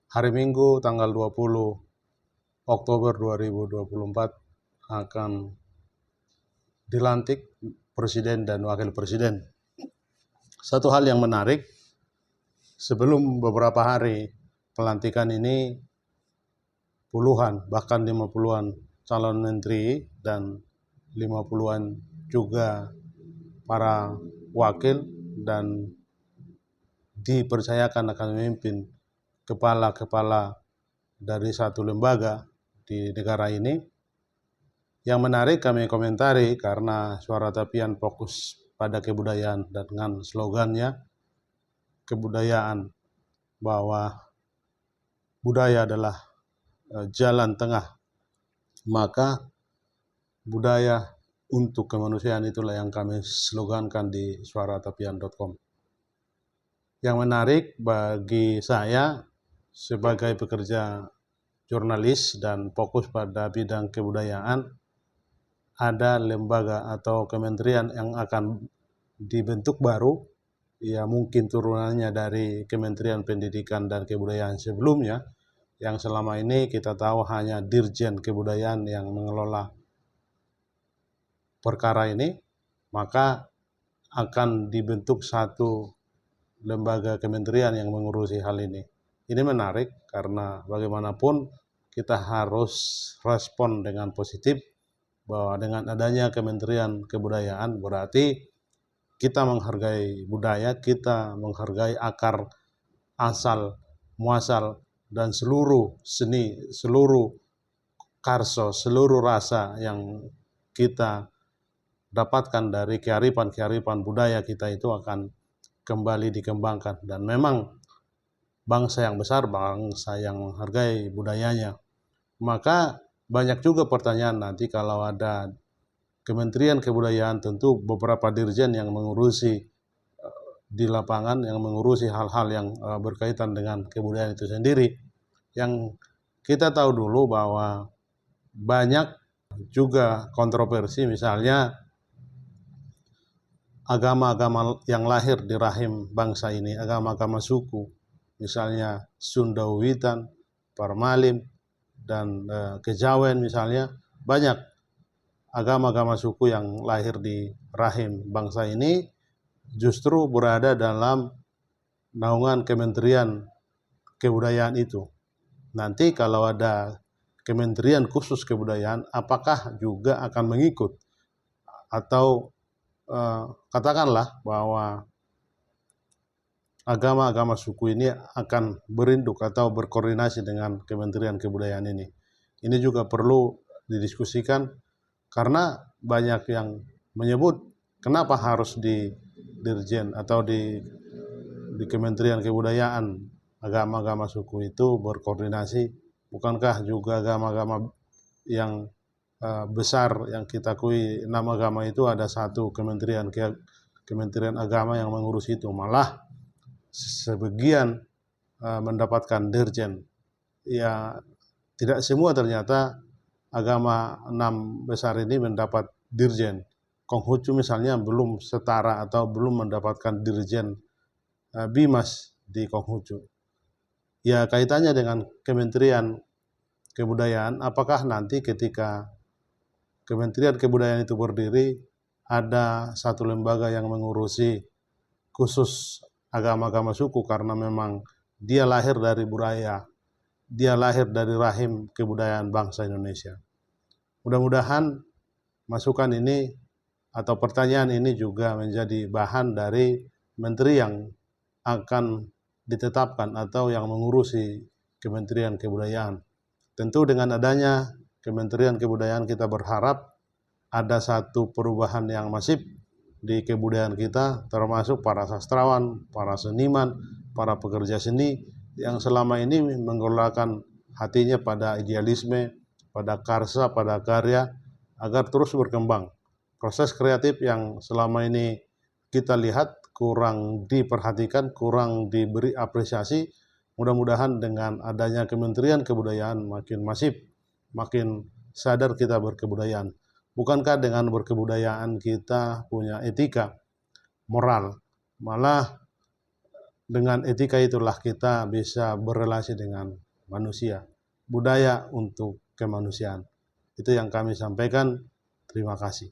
hari Minggu tanggal 20 Oktober 2024 akan dilantik presiden dan wakil presiden. Satu hal yang menarik, sebelum beberapa hari pelantikan ini puluhan, bahkan 50-an calon menteri dan 50-an juga para wakil dan dipercayakan akan memimpin kepala-kepala dari satu lembaga di negara ini. Yang menarik kami komentari karena Suara Tapian fokus pada kebudayaan dan dengan slogannya kebudayaan, bahwa budaya adalah jalan tengah, maka budaya untuk kemanusiaan itulah yang kami slogankan di suaratapian.com. Yang menarik bagi saya sebagai pekerja jurnalis dan fokus pada bidang kebudayaan, ada lembaga atau kementerian yang akan dibentuk baru, ya mungkin turunannya dari Kementerian Pendidikan dan Kebudayaan sebelumnya, yang selama ini kita tahu hanya Dirjen Kebudayaan yang mengelola perkara ini, maka akan dibentuk satu lembaga kementerian yang mengurusi hal ini. Ini menarik karena bagaimanapun kita harus respon dengan positif, bahwa dengan adanya Kementerian Kebudayaan berarti kita menghargai budaya, kita menghargai akar, asal, muasal, dan seluruh seni, seluruh karso, seluruh rasa yang kita dapatkan dari kearifan-kearifan budaya kita itu akan kembali dikembangkan. Dan memang bangsa yang besar, bangsa yang menghargai budayanya. Maka banyak juga pertanyaan nanti kalau ada Kementerian Kebudayaan, tentu beberapa dirjen yang mengurusi di lapangan, yang mengurusi hal-hal yang berkaitan dengan kebudayaan itu sendiri. Yang kita tahu dulu bahwa banyak juga kontroversi, misalnya agama-agama yang lahir di rahim bangsa ini, agama-agama suku, misalnya Sunda Wiwitan, Parmalim, dan Kejawen misalnya, banyak agama-agama suku yang lahir di rahim bangsa ini justru berada dalam naungan Kementerian Kebudayaan itu. Nanti kalau ada Kementerian khusus Kebudayaan, apakah juga akan mengikut? Atau katakanlah bahwa agama-agama suku ini akan berinduk atau berkoordinasi dengan Kementerian Kebudayaan ini. Ini juga perlu didiskusikan karena banyak yang menyebut kenapa harus di Dirjen atau di Kementerian Kebudayaan agama-agama suku itu berkoordinasi. Bukankah juga agama-agama yang besar yang kita akui 6 agama itu ada satu kementerian agama yang mengurus itu, malah sebagian mendapatkan dirjen. Ya, tidak semua ternyata agama 6 besar ini mendapat dirjen. Konghucu misalnya belum setara atau belum mendapatkan dirjen Bimas di Konghucu. Ya, kaitannya dengan Kementerian Kebudayaan, apakah nanti ketika Kementerian Kebudayaan itu berdiri, ada satu lembaga yang mengurusi khusus agama-agama suku karena memang dia lahir dari budaya, dia lahir dari rahim kebudayaan bangsa Indonesia. Mudah-mudahan masukan ini atau pertanyaan ini juga menjadi bahan dari menteri yang akan ditetapkan atau yang mengurusi Kementerian Kebudayaan. Tentu dengan adanya Kementerian Kebudayaan kita berharap ada satu perubahan yang masif di kebudayaan kita, termasuk para sastrawan, para seniman, para pekerja seni yang selama ini menggerakkan hatinya pada idealisme, pada karsa, pada karya, agar terus berkembang. Proses kreatif yang selama ini kita lihat kurang diperhatikan, kurang diberi apresiasi, mudah-mudahan dengan adanya Kementerian Kebudayaan makin masif, makin sadar kita berkebudayaan. Bukankah dengan berkebudayaan kita punya etika, moral, malah dengan etika itulah kita bisa berrelasi dengan manusia, budaya untuk kemanusiaan. Itu yang kami sampaikan. Terima kasih.